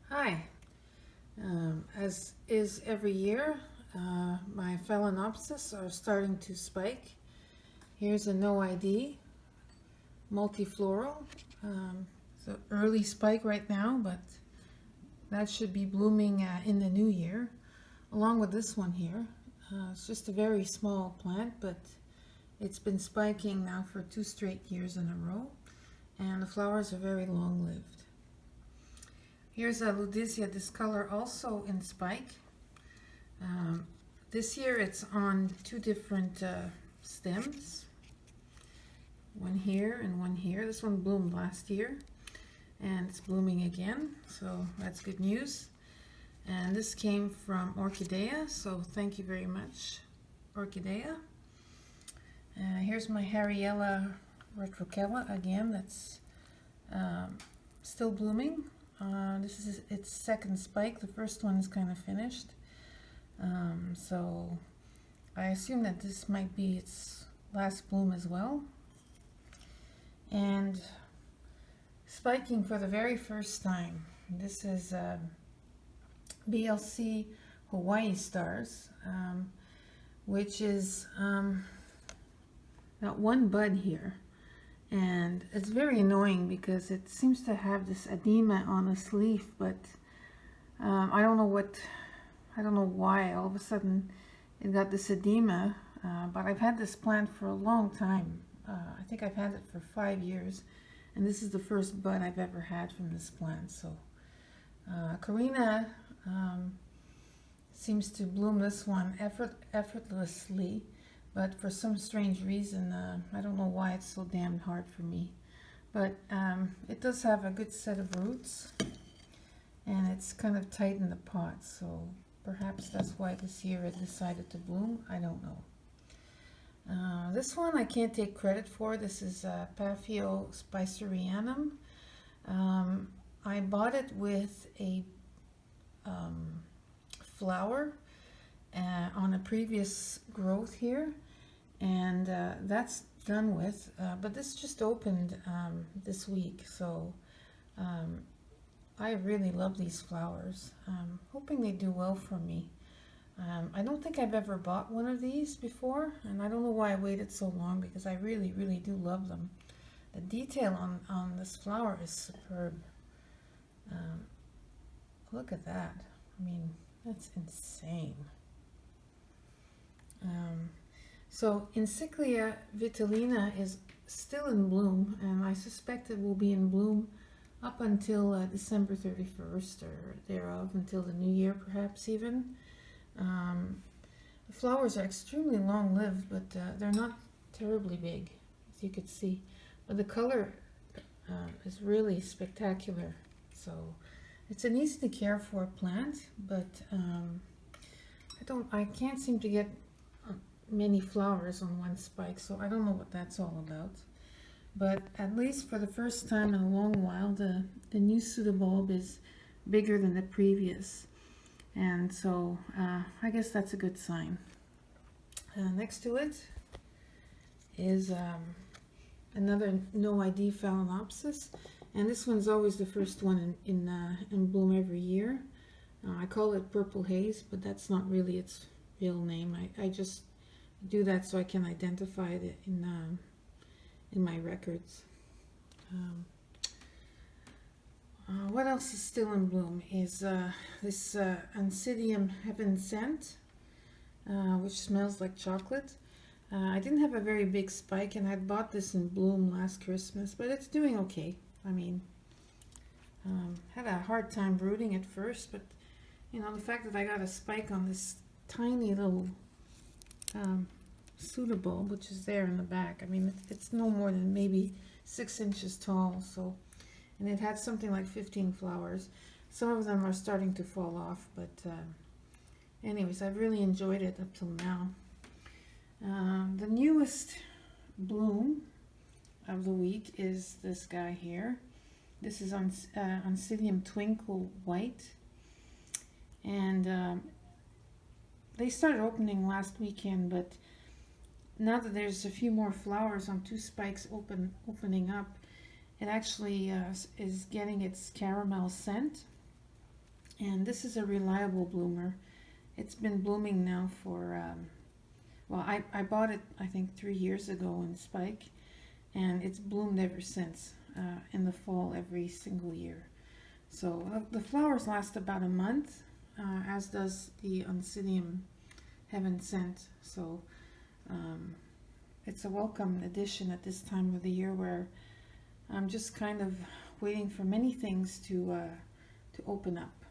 Hi. As is every year, my Phalaenopsis are starting to spike. Here's a no ID multifloral. It's an early spike right now, but that should be blooming in the new year, along with this one here. It's just a very small plant, but it's been spiking now for 2 straight years in a row, and the flowers are very long-lived. Here's a Ludisia discolor, also in spike. This year it's on 2 different stems, one here and one here. This one bloomed last year and it's blooming again, so that's good news. And this came from Orchidea, so thank you very much, Orchidea. Here's my Harryella retrocella again, that's still blooming. This is its second spike. The first one is kind of finished. So I assume that this might be its last bloom as well. And spiking for the very first time. This is PLC Hawaii Stars, which is got one bud here. And it's very annoying because it seems to have this edema on this leaf, but I don't know why all of a sudden it got this edema, but I've had this plant for a long time. I think I've had it for 5 years, and this is the first bud I've ever had from this plant. So Karina seems to bloom this one effortlessly. But for some strange reason, I don't know why it's so damn hard for me. But it does have a good set of roots, and it's kind of tight in the pot, so perhaps that's why this year it decided to bloom. I don't know. This one I can't take credit for. This is Fairfield Spicery Annum. I bought it with a flower on a previous growth here, and that's done with, but this just opened this week, so I really love these flowers. Hoping they do well for me. I don't think I've ever bought one of these before, and I don't know why I waited so long, because I really do love them. The detail on this flower is superb. Look at that. I mean, that's insane. So Encyclia vitellina is still in bloom, and I suspect it will be in bloom up until December 31st or thereof, until the new year perhaps even. The flowers are extremely long-lived, but they're not terribly big, as you could see. But the color is really spectacular. So it's an easy to care for plant, but I can't seem to get many flowers on one spike, so I don't know what that's all about. But at least for the first time in a long while, the new pseudobulb is bigger than the previous, and so I guess that's a good sign. Next to it is another no ID Phalaenopsis, and this one's always the first one in bloom every year. I call it Purple Haze, but that's not really its real name. I just do that so I can identify it in my records. What else is still in bloom is this oncidium heavensent, which smells like chocolate. I didn't have a very big spike, and I bought this in bloom last Christmas, but it's doing okay. I mean, had a hard time rooting at first, but you know, the fact that I got a spike on this tiny little pseudobulb, which is there in the back. I mean, it's no more than maybe 6 inches tall, so, and it had something like 15 flowers. Some of them are starting to fall off, but anyways, I've really enjoyed it up till now. The newest bloom of the week is this guy here. This is oncidium twinkle white, and they started opening last weekend, but now that there's a few more flowers on 2 spikes opening up, it actually is getting its caramel scent. And this is a reliable bloomer. It's been blooming now for, well, I bought it I think 3 years ago in Spike, and it's bloomed ever since, in the fall every single year. So the flowers last about a month, as does the oncidium heavensent. So it's a welcome addition at this time of the year, where I'm just kind of waiting for many things to open up.